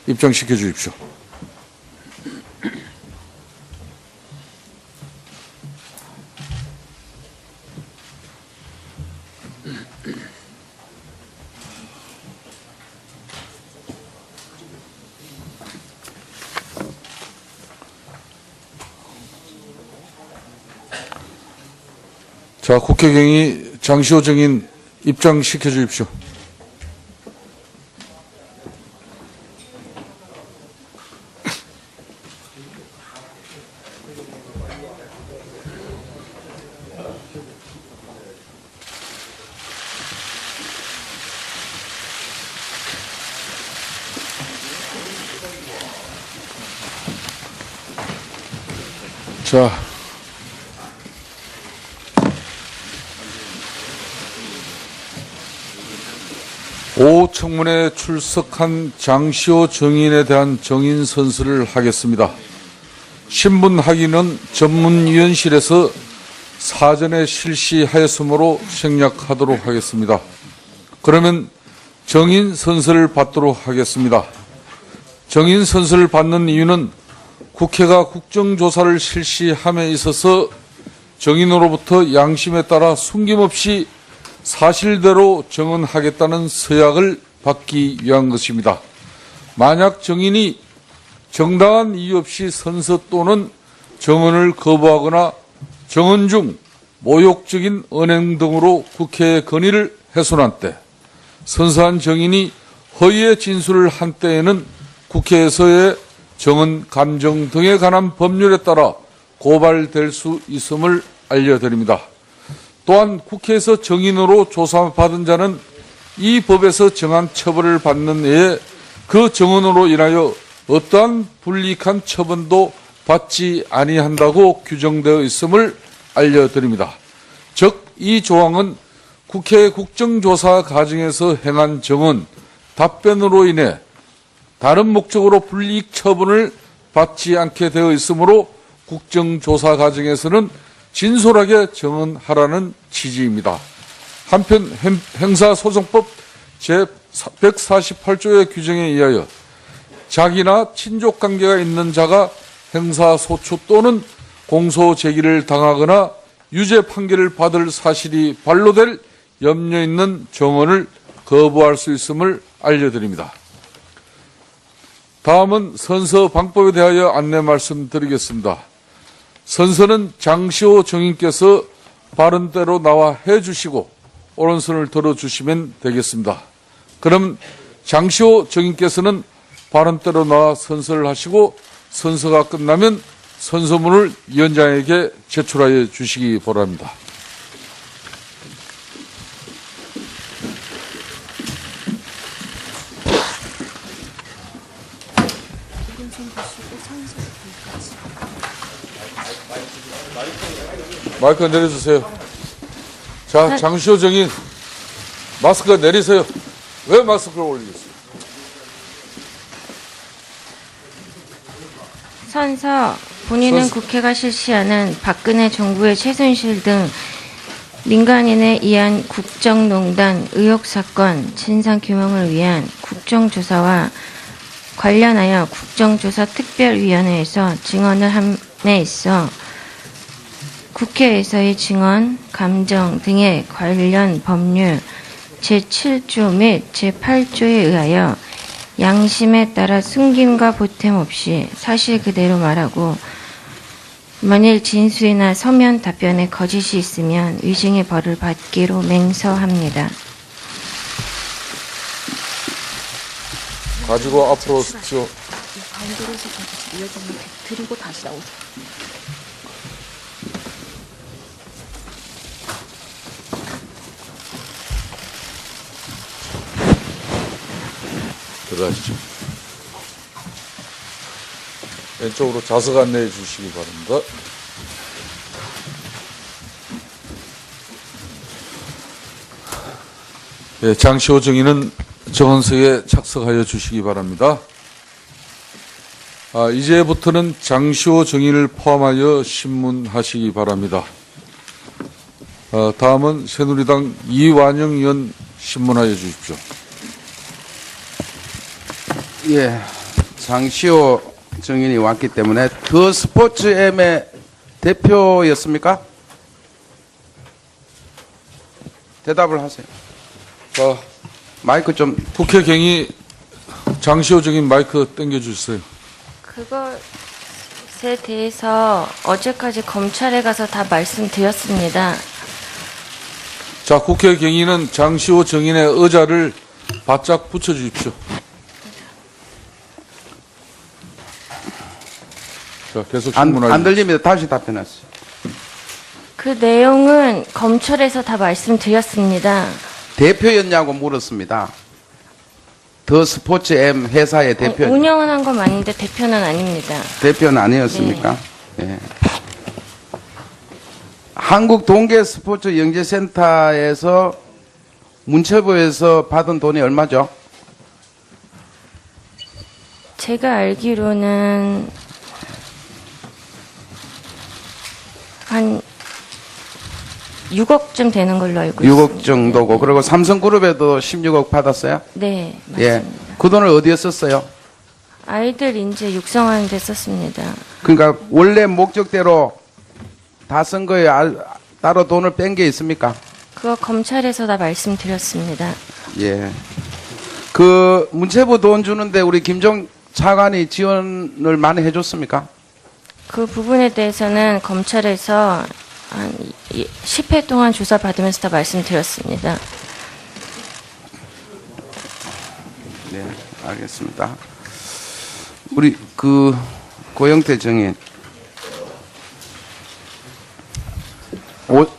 입장시켜 주십시오. 자, 국회경위 장시호 증인 입장시켜 주십시오. 자, 오 청문회에 출석한 장시호 증인에 대한 증인 선서를 하겠습니다. 신분 확인은 전문위원실에서 사전에 실시하였으므로 생략하도록 하겠습니다. 그러면 증인 선서를 받도록 하겠습니다. 증인 선서를 받는 이유는 국회가 국정조사를 실시함에 있어서 증인으로부터 양심에 따라 숨김없이 사실대로 증언하겠다는 서약을 받기 위한 것입니다. 만약 증인이 정당한 이유 없이 선서 또는 증언을 거부하거나 증언 중 모욕적인 언행 등으로 국회의 권위를 훼손한 때, 선서한 증인이 허위의 진술을 한 때에는 국회에서의 증언 감정 등에 관한 법률에 따라 고발될 수 있음을 알려드립니다. 또한 국회에서 증인으로 조사받은 자는 이 법에서 정한 처벌을 받는 외에 그 증언으로 인하여 어떠한 불이익한 처분도 받지 아니한다고 규정되어 있음을 알려드립니다. 즉, 이 조항은 국회 국정조사 과정에서 행한 증언, 답변으로 인해 다른 목적으로 불이익 처분을 받지 않게 되어 있으므로 국정조사 과정에서는 진솔하게 증언하라는 취지입니다. 한편 형사소송법 제148조의 규정에 의하여 자기나 친족관계가 있는 자가 형사소추 또는 공소제기를 당하거나 유죄 판결을 받을 사실이 반로될 염려 있는 증언을 거부할 수 있음을 알려드립니다. 다음은 선서 방법에 대하여 안내 말씀드리겠습니다. 선서는 장시호 증인께서 바른대로 나와 해주시고 오른손을 들어주시면 되겠습니다. 그럼 장시호 증인께서는 바른대로 나와 선서를 하시고 선서가 끝나면 선서문을 위원장에게 제출하여 주시기 바랍니다. 마이크 내려주세요. 자, 장시호 증인, 마스크 내리세요. 왜 마스크를 올리겠어요? 선서, 본인은 국회가 실시하는 박근혜 정부의 최순실 등 민간인에 의한 국정농단 의혹 사건 진상규명을 위한 국정조사와 관련하여 국정조사특별위원회에서 증언을 함에 있어 국회에서의 증언, 감정 등의 관련 법률 제7조 및 제8조에 의하여 양심에 따라 숨김과 보탬 없이 사실 그대로 말하고 만일 진술이나 서면 답변에 거짓이 있으면 위증의 벌을 받기로 맹서합니다. 가지고 앞으로 서십시오. 가운데로 해서 위원장님 드리고 다시 나오세요. 들어가시죠. 왼쪽으로 좌석 안내해 주시기 바랍니다. 네, 장시호 증인은 정원석에 착석하여 주시기 바랍니다. 이제부터는 장시호 증인을 포함하여 신문하시기 바랍니다. 다음은 새누리당 이완영 의원 신문하여 주십시오. 예. 장시호 증인이 왔기 때문에 더 스포츠엠의 대표였습니까? 대답을 하세요. 자, 마이크 좀. 국회 경위 장시호 증인 마이크 당겨주세요. 그것에 대해서 어제까지 검찰에 가서 다 말씀드렸습니다. 자, 국회 경위는 장시호 증인의 의자를 바짝 붙여주십시오. 자, 계속 안 질문하겠습니다. 들리면 다시 답변하세요. 그 내용은 검찰에서 다 말씀드렸습니다. 대표였냐고 물었습니다. 더 스포츠엠 회사의 대표. 운영은 한 건 맞는데 대표는 아닙니다. 대표는 아니었습니까? 예. 한국 동계 스포츠 영재센터에서 문체부에서 받은 돈이 얼마죠? 제가 알기로는 한 6억쯤 되는 걸로 알고 있습니다. 6억 정도고. 그리고 삼성그룹에도 16억 받았어요? 네, 맞습니다. 예. 그 돈을 어디에 썼어요? 아이들 인재 육성하는 데 썼습니다. 그러니까 원래 목적대로 다 쓴 거예요? 따로 돈을 뺀 게 있습니까? 그거 검찰에서 다 말씀드렸습니다. 예. 그 문체부 돈 주는데 우리 김종 차관이 지원을 많이 해줬습니까? 그 부분에 대해서는 검찰에서 한 10회 동안 조사받으면서 다 말씀드렸습니다. 네, 알겠습니다. 우리 그 고영태 증인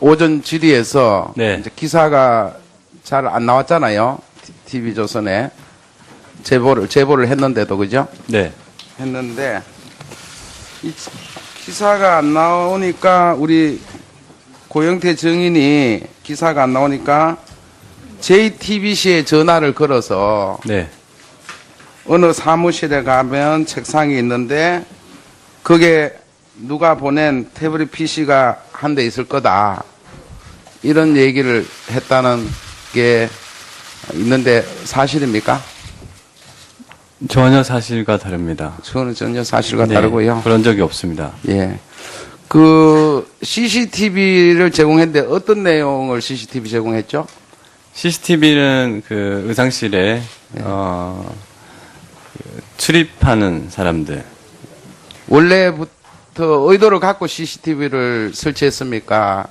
오전 질의에서 네. 이제 기사가 잘 안 나왔잖아요. TV조선에 제보를 했는데도 그죠? 네. 했는데 이 기사가 안 나오니까 우리 고영태 증인이 기사가 안 나오니까 JTBC에 전화를 걸어서 네. 어느 사무실에 가면 책상이 있는데 그게 누가 보낸 태블릿 PC가 한 대 있을 거다. 이런 얘기를 했다는 게 있는데 사실입니까? 전혀 사실과 다릅니다. 저는 전혀 사실과 네, 다르고요. 그런 적이 없습니다. 예. 그 CCTV를 제공했는데 어떤 내용을 CCTV 제공했죠? CCTV는 그 의상실에 출입하는 사람들. 원래부터 의도를 갖고 CCTV를 설치했습니까?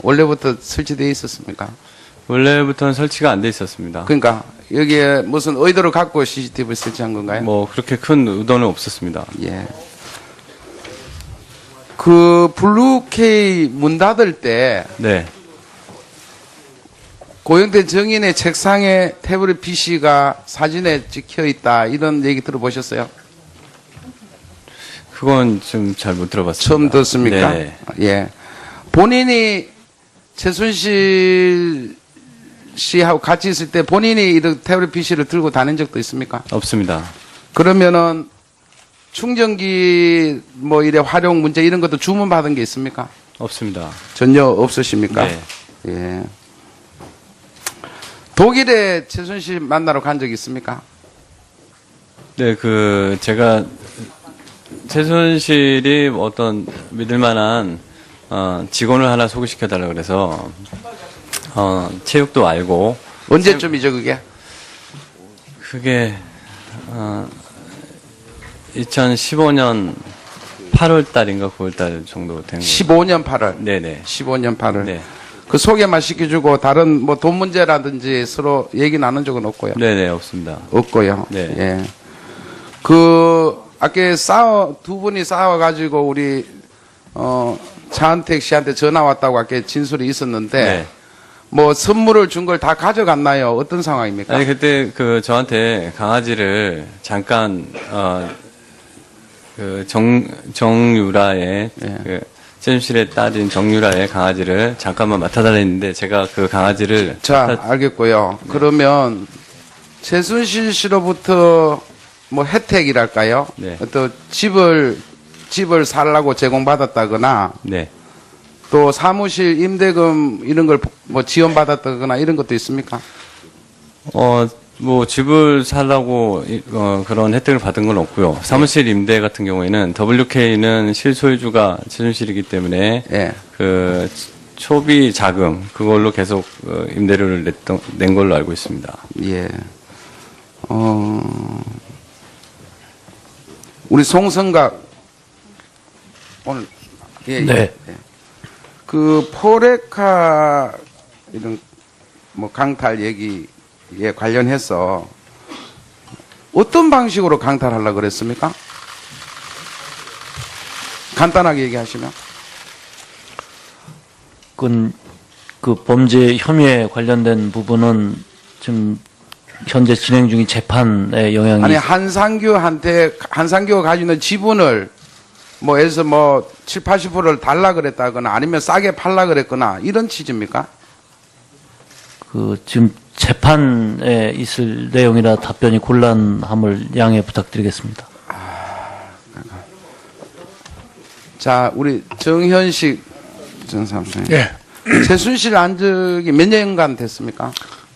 원래부터 설치되어 있었습니까? 원래부터는 설치가 안 돼 있었습니다. 그러니까 여기에 무슨 의도를 갖고 CCTV를 설치한 건가요? 뭐 그렇게 큰 의도는 없었습니다. 예. 그 블루케이 문 닫을 때 네. 고영태 증인의 책상에 태블릿 PC가 사진에 찍혀 있다 이런 얘기 들어보셨어요? 그건 좀 잘 못 들어봤습니다. 처음 듣습니까? 네. 예. 본인이 최순실 씨하고 같이 있을 때 본인이 이런 태블릿 PC를 들고 다닌 적도 있습니까? 없습니다. 그러면은 충전기 뭐 이래 활용 문제 이런 것도 주문 받은 게 있습니까? 없습니다. 전혀 없으십니까? 네. 예. 독일에 최순실 만나러 간 적 있습니까? 네, 그 제가 최순실이 어떤 믿을만한 직원을 하나 소개시켜달라 그래서 체육도 알고 언제쯤이죠 그게? 그게 2015년 8월 달인가 9월 달 정도 된 거예요. 15년 8월. 네네. 15년 8월. 네. 그 소개만 시켜주고 다른 뭐 돈 문제라든지 서로 얘기 나눈 적은 없고요. 네네, 없습니다. 없고요. 네. 예. 아까 두 분이 싸워가지고 우리 차은택 씨한테 전화 왔다고 아까 진술이 있었는데 네. 뭐 선물을 준 걸 다 가져갔나요? 어떤 상황입니까? 아니, 그때 그 저한테 강아지를 잠깐, 그 정유라의, 예. 그 최순실의 딸인 정유라의 강아지를 잠깐만 맡아달라 했는데 제가 그 강아지를 자, 알겠고요. 그러면 최순실 씨로부터 뭐 혜택이랄까요? 네. 어떤 집을 살라고 제공받았다거나 네. 또 사무실 임대금 이런 걸 뭐 지원받았다거나 이런 것도 있습니까? 뭐 집을 살라고 그런 혜택을 받은 건 없고요. 사무실 임대 같은 경우에는 WK는 실소유주가 최순실이기 때문에 예. 그 초비 자금 그걸로 계속 임대료를 낸 걸로 알고 있습니다. 예. 우리 송성각 오늘 예, 네. 예. 그 포레카 이런 뭐 강탈 얘기에 관련해서 어떤 방식으로 강탈하려고 그랬습니까? 간단하게 얘기하시면. 그 범죄 혐의에 관련된 부분은 지금 현재 진행 중인 재판의 영향이 아니 한상규가 가지고 있는 지분을 뭐 해서 뭐 7, 80%를 달라 그랬다거나 아니면 싸게 팔라 그랬거나 이런 취지입니까? 그 지금 재판에 있을 내용이라 답변이 곤란함을 양해 부탁드리겠습니다. 자, 우리 정현식 전 사무장님. 예. 최순실 안적이 몇 년간 됐습니까?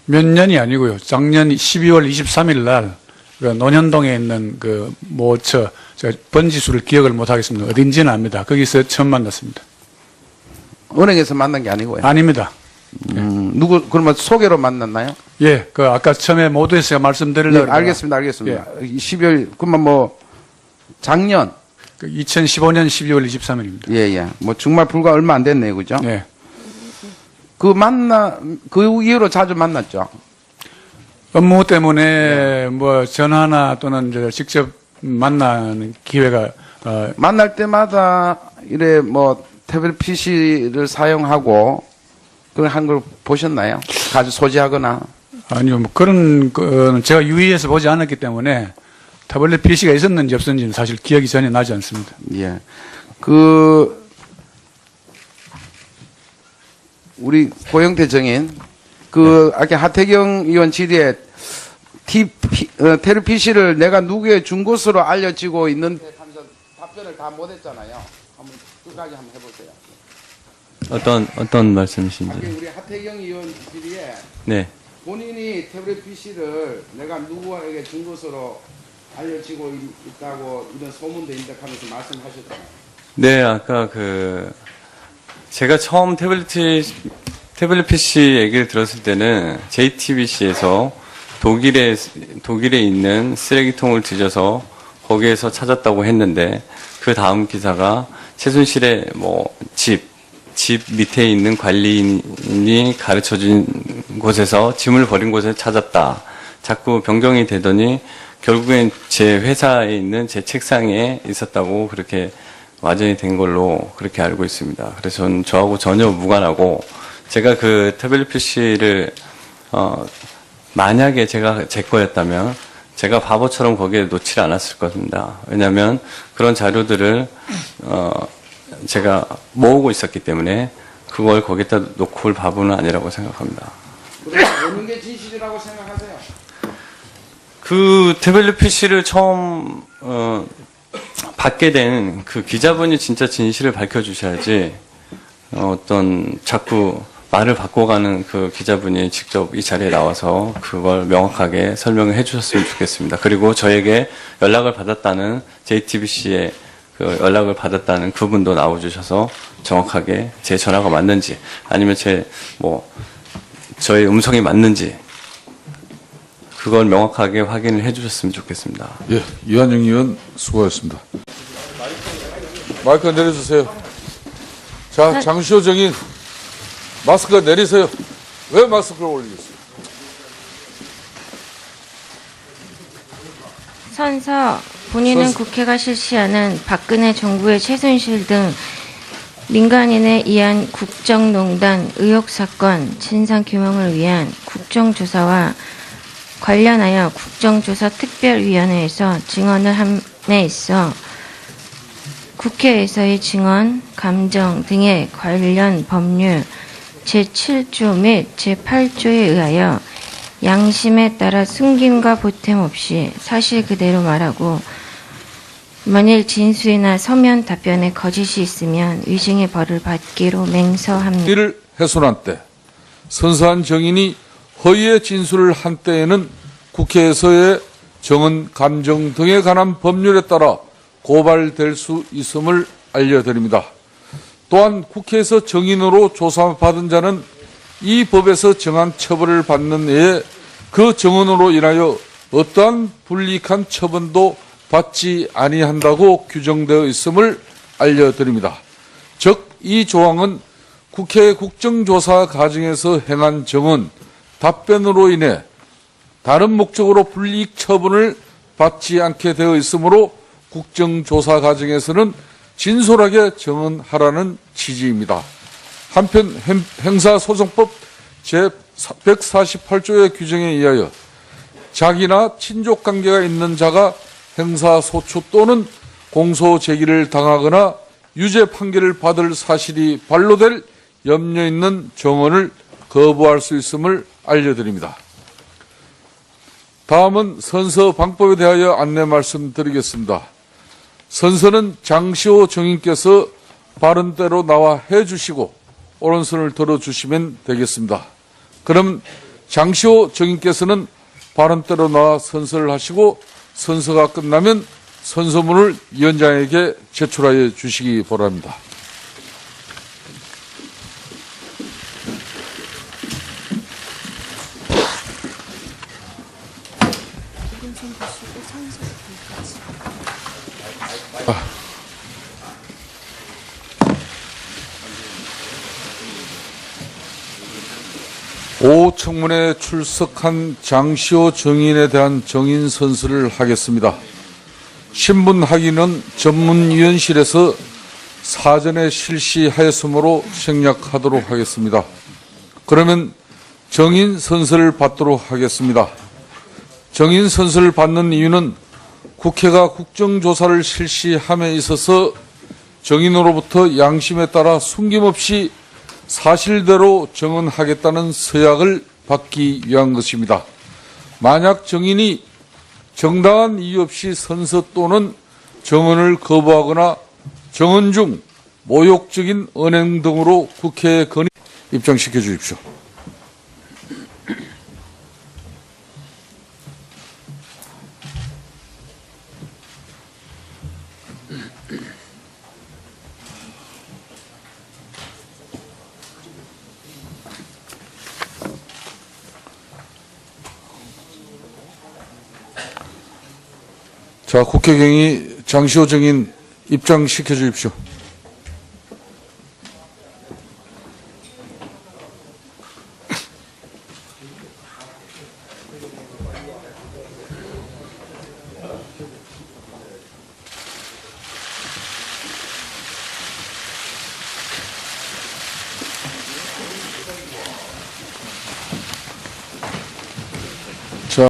몇 년이 아니고요. 작년 12월 23일 날, 그 논현동에 있는 그 모처, 제가 번지수를 기억을 못 하겠습니다. 어딘지는 압니다. 거기서 처음 만났습니다. 은행에서 만난 게 아니고요. 아닙니다. 그러면 소개로 만났나요? 예, 그 아까 처음에 모두에서 말씀드리려고. 네, 알겠습니다. 12월, 그러면 뭐, 작년. 그 2015년 12월 23일입니다. 예. 뭐, 정말 불과 얼마 안 됐네요. 그죠? 예. 그 이후로 자주 만났죠? 업무 때문에 뭐 전화나 또는 이제 직접 만나는 기회가, 만날 때마다 이래 뭐, 태블릿 PC를 사용하고, 그걸 한 걸 보셨나요? 가지고 소지하거나. 아니요, 뭐 그런 거는 제가 유의해서 보지 않았기 때문에 타블렛 PC가 있었는지 없었는지는 사실 기억이 전혀 나지 않습니다. 예. 우리 고영태 정인, 아까 하태경 의원 질의에 테러 PC를 내가 누구에 준 것으로 알려지고 있는데 하면서 답변을 다 못했잖아요. 한번 끝까지 한번 해보세요. 어떤 말씀이신지. 아까 우리 하태경 의원 질의에 네. 본인이 태블릿 PC를 내가 누구에게 준 것으로 알려지고 있다고 이런 소문도 있다 하면서 말씀하셨잖아요. 네, 아까 제가 처음 태블릿 PC 얘기를 들었을 때는 JTBC에서 독일에 있는 쓰레기통을 뒤져서 거기에서 찾았다고 했는데 그 다음 기사가 최순실의 뭐 집 밑에 있는 관리인이 가르쳐준 곳에서 짐을 버린 곳에 찾았다. 자꾸 변경이 되더니 결국엔 제 회사에 있는 제 책상에 있었다고 그렇게 와전이 된 걸로 그렇게 알고 있습니다. 그래서 저하고 전혀 무관하고 제가 그 태블릿 PC를 만약에 제가 제 거였다면 제가 바보처럼 거기에 놓지 않았을 겁니다. 왜냐하면 그런 자료들을 제가 모으고 있었기 때문에 그걸 거기다 놓고 올 바보는 아니라고 생각합니다. 그럼 어느 게 진실이라고 생각하세요? 그 태블릿 PC를 처음 받게 된 그 기자분이 진짜 진실을 밝혀주셔야지 어떤 자꾸 말을 바꿔가는 그 기자분이 직접 이 자리에 나와서 그걸 명확하게 설명을 해주셨으면 좋겠습니다. 그리고 저에게 연락을 받았다는 JTBC에 그 연락을 받았다는 그분도 나와주셔서 정확하게 제 전화가 맞는지 아니면 저의 음성이 맞는지 그걸 명확하게 확인을 해주셨으면 좋겠습니다. 예, 이완영 의원 수고하셨습니다. 마이크 내려주세요. 자, 장시호 정인 마스크 내리세요. 왜 마스크를 올리겠어요? 선서 본인은 국회가 실시하는 박근혜 정부의 최순실 등 민간인에 의한 국정농단 의혹 사건 진상규명을 위한 국정조사와 관련하여 국정조사특별위원회에서 증언을 함에 있어 국회에서의 증언, 감정 등의 관련 법률 제7조 및 제8조에 의하여 양심에 따라 숨김과 보탬 없이 사실 그대로 말하고 만일 진술이나 서면 답변에 거짓이 있으면 위증의 벌을 받기로 맹서합니다. 이를 훼손한 때 선사한 정인이 허위의 진술을 한 때에는 국회에서의 정언, 감정 등에 관한 법률에 따라 고발될 수 있음을 알려드립니다. 또한 국회에서 정인으로 조사받은 자는 이 법에서 정한 처벌을 받는 외에 그 정언으로 인하여 어떠한 불이익한 처분도 받지 아니한다고 규정되어 있음을 알려드립니다. 즉, 이 조항은 국회 국정조사 과정에서 행한 정언, 답변으로 인해 다른 목적으로 불이익 처분을 받지 않게 되어 있으므로 국정조사 과정에서는 진솔하게 정언하라는 취지입니다. 한편 형사소송법 제148조의 규정에 의하여 자기나 친족 관계가 있는 자가 형사소추 또는 공소 제기를 당하거나 유죄 판결을 받을 사실이 반로될 염려 있는 정언을 거부할 수 있음을 알려드립니다. 다음은 선서 방법에 대하여 안내 말씀드리겠습니다. 선서는 장시호 정인께서 바른대로 나와 해주시고 오른손을 들어주시면 되겠습니다. 그럼 장시호 정인께서는 바른대로 나와 선서를 하시고 선서가 끝나면 선서문을 위원장에게 제출하여 주시기 바랍니다. 오른손 보시고 선서 여기까지. 오 청문회에 출석한 장시호 정인에 대한 정인 선서를 하겠습니다. 신분 확인은 전문위원실에서 사전에 실시하였으므로 생략하도록 하겠습니다. 그러면 정인 선서를 받도록 하겠습니다. 정인 선서를 받는 이유는 국회가 국정조사를 실시함에 있어서 정인으로부터 양심에 따라 숨김없이 사실대로 정언하겠다는 서약을 받기 위한 것입니다. 만약 정인이 정당한 이유 없이 선서 또는 정언을 거부하거나 정언 중 모욕적인 언행 등으로 국회에 건의 입장시켜 주십시오. 자, 국회 경위 장시호 정인 입장시켜 주십시오.